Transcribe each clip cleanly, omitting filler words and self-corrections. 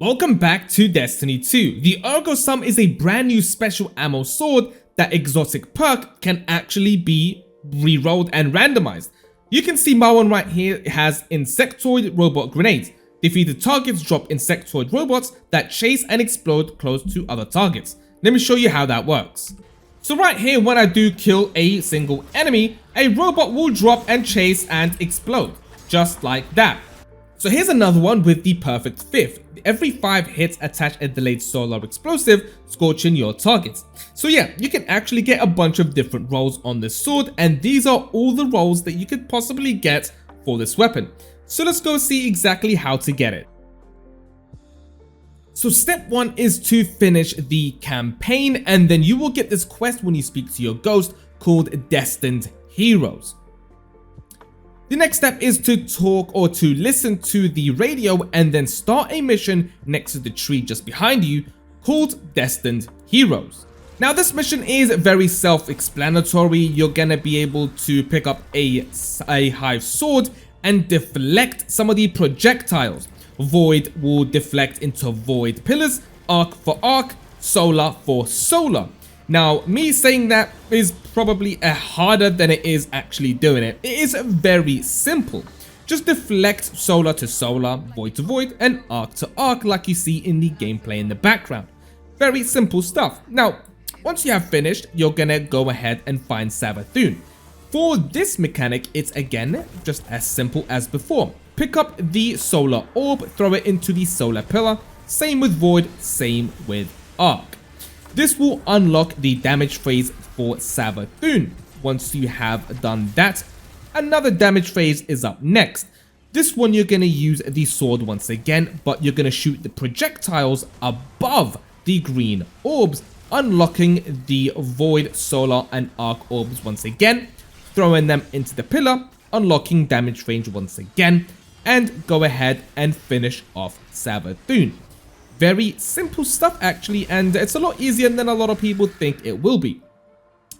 Welcome back to Destiny 2. The ERGO Sum is a brand new special ammo sword that exotic perk can actually be rerolled and randomized. You can see my one right here. It has insectoid robot grenades. Defeated targets drop insectoid robots that chase and explode close to other targets. Let me show you how that works. So right here, when I do kill a single enemy, a robot will drop and chase and explode, just like that. So here's another one with the perfect fifth. Every 5 hits attach a delayed solar explosive, scorching your targets. So yeah, you can actually get a bunch of different rolls on this sword, and these are all the rolls that you could possibly get for this weapon. So let's go see exactly how to get it. So step 1 is to finish the campaign, and then you will get this quest when you speak to your ghost called Destined Heroes. The next step is to talk or to listen to the radio and then start a mission next to the tree just behind you called Destined Heroes. Now this mission is very self-explanatory. You're gonna be able to pick up a hive sword and deflect some of the projectiles. Void will deflect into void pillars, arc for arc, solar for solar. Now, me saying that is probably harder than it is actually doing it. It is very simple. Just deflect solar to solar, void to void, and arc to arc like you see in the gameplay in the background. Very simple stuff. Now, once you have finished, you're gonna go ahead and find Savathun. For this mechanic, it's again just as simple as before. Pick up the solar orb, throw it into the solar pillar. Same with void, same with arc. This will unlock the damage phase for Savathun. Once you have done that, another damage phase is up next. This one you're going to use the sword once again, but you're going to shoot the projectiles above the green orbs, unlocking the void, solar, and arc orbs once again, throwing them into the pillar, unlocking damage range once again, and go ahead and finish off Savathun. Very simple stuff actually, and it's a lot easier than a lot of people think it will be.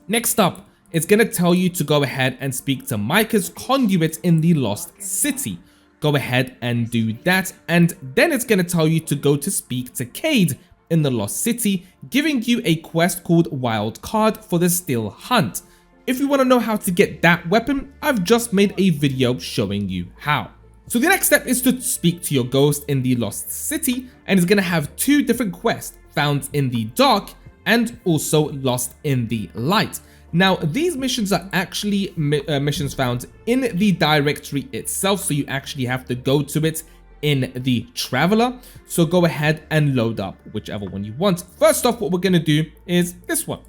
Next up, it's going to tell you to go ahead and speak to Micah's conduit in the Lost City. Go ahead and do that, and then it's going to tell you to go to speak to Cade in the Lost City, giving you a quest called Wild Card for the Still Hunt. If you want to know how to get that weapon, I've just made a video showing you how. So the next step is to speak to your ghost in the Lost City, and it's going to have 2 different quests, Found in the Dark and also Lost in the Light. Now these missions are actually missions found in the directory itself, so you actually have to go to it in the Traveler. So go ahead and load up whichever one you want. First off, what we're going to do is this one,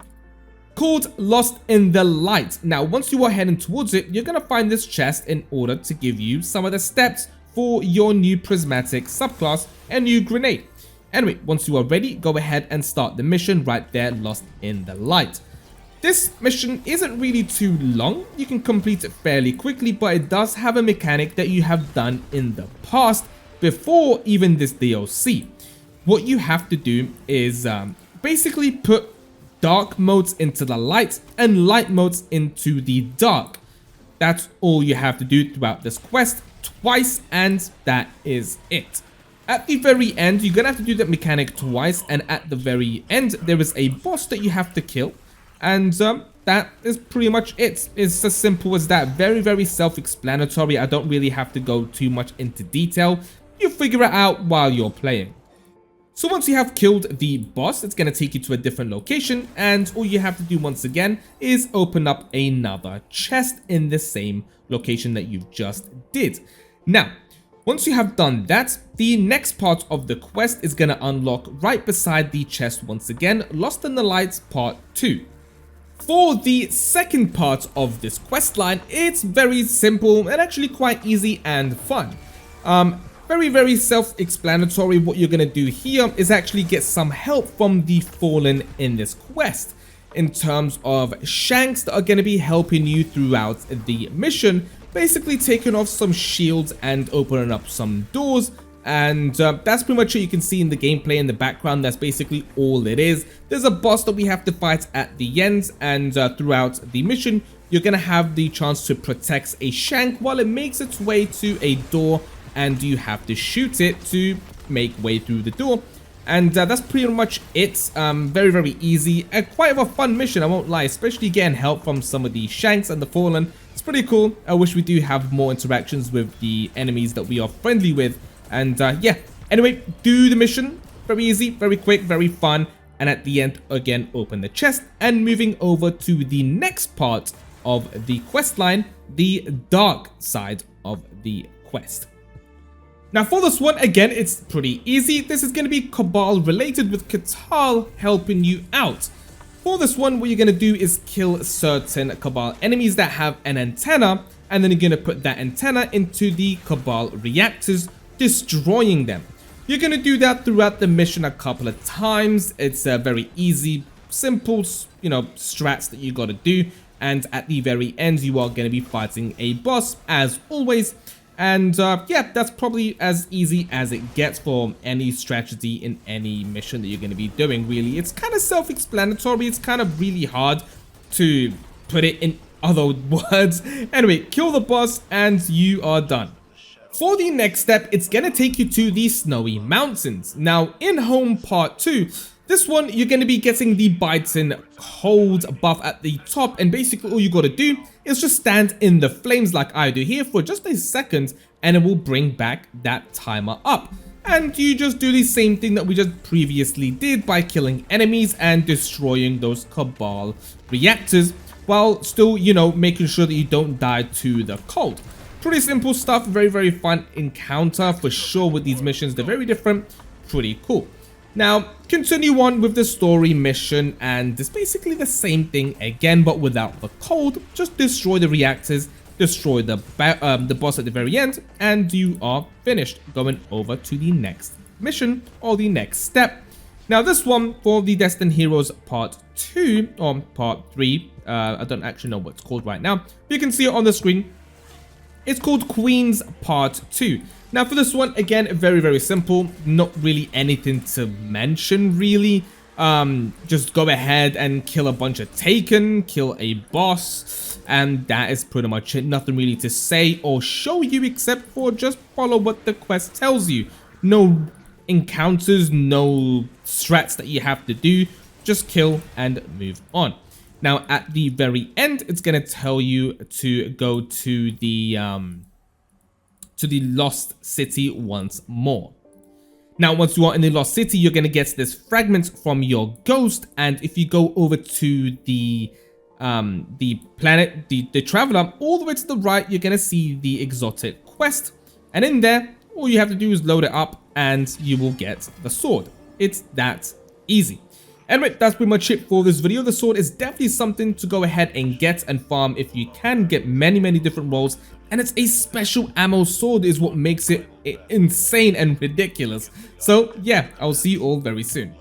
called Lost in the Light. Now once you are heading towards it, you're going to find this chest in order to give you some of the steps for your new prismatic subclass and new grenade. Anyway, once you are ready, go ahead and start the mission right there, Lost in the Light. This mission isn't really too long. You can complete it fairly quickly, but it does have a mechanic that you have done in the past before even this DLC. What you have to do is basically put dark modes into the light and light modes into the dark. That's all you have to do throughout this quest twice, and that is it. At the very end, you're gonna have to do that mechanic twice, and at the very end there is a boss that you have to kill, and that is pretty much it. It's as simple as that. Very self-explanatory. I don't really have to go too much into detail. You figure it out while you're playing. So once you have killed the boss, it's going to take you to a different location, and all you have to do once again is open up another chest in the same location that you just did. Now, once you have done that, the next part of the quest is going to unlock right beside the chest once again, Lost in the Light Part 2. For the second part of this quest line, it's very simple and actually quite easy and fun. Very self-explanatory. What you're going to do here is actually get some help from the Fallen in this quest in terms of shanks that are going to be helping you throughout the mission, basically taking off some shields and opening up some doors. And that's pretty much what you can see in the gameplay in the background. That's basically all it is. There's a boss that we have to fight at the end, and throughout the mission you're going to have the chance to protect a shank while it makes its way to a door, and you have to shoot it to make way through the door. And that's pretty much it. Very, very easy. Quite of a fun mission, I won't lie, especially getting help from some of the Shanks and the Fallen. It's pretty cool. I wish we do have more interactions with the enemies that we are friendly with. And yeah, anyway, do the mission. Very easy, very quick, very fun. And at the end, again, open the chest. And moving over to the next part of the quest line, the dark side of the quest. Now for this one, again, it's pretty easy. This is going to be Cabal related, with Catal helping you out. For this one, what you're going to do is kill certain Cabal enemies that have an antenna, and then you're going to put that antenna into the Cabal reactors, destroying them. You're going to do that throughout the mission a couple of times. It's a very easy, simple, strats that you got to do. And at the very end, you are going to be fighting a boss, as always. And yeah, that's probably as easy as it gets for any strategy in any mission that you're going to be doing, really. It's kind of self-explanatory. It's kind of really hard to put it in other words. Anyway, kill the boss and you are done. For the next step, it's going to take you to the Snowy Mountains. Now, in Home Part 2, this one, you're going to be getting the Biting Cold buff at the top, and basically all you got to do is just stand in the flames like I do here for just a second, and it will bring back that timer up. And you just do the same thing that we just previously did by killing enemies and destroying those Cabal reactors, while still, making sure that you don't die to the cold. Pretty simple stuff, very, very fun encounter for sure with these missions. They're very different, pretty cool. Now, continue on with the story mission, and it's basically the same thing again, but without the cold. Just destroy the reactors, destroy the boss at the very end, and you are finished. Going over to the next mission, or the next step. Now, this one, for the Destined Heroes Part 2, or Part 3, I don't actually know what it's called right now, but you can see it on the screen. It's called Queen's Part 2. Now for this one, again, very, very simple. Not really anything to mention, really. Just go ahead and kill a bunch of Taken, kill a boss, and that is pretty much it. Nothing really to say or show you except for just follow what the quest tells you. No encounters, no strats that you have to do. Just kill and move on. Now at the very end, it's going to tell you to go to the Lost City once more. Now, once you are in the Lost City, you're going to get this fragment from your ghost, and if you go over to the planet, the Traveler, all the way to the right, you're going to see the exotic quest, and in there, all you have to do is load it up, and you will get the sword. It's that easy. Anyway, that's pretty much it for this video. The sword is definitely something to go ahead and get and farm if you can. Get many, many different roles. And it's a special ammo sword is what makes it insane and ridiculous. So yeah, I'll see you all very soon.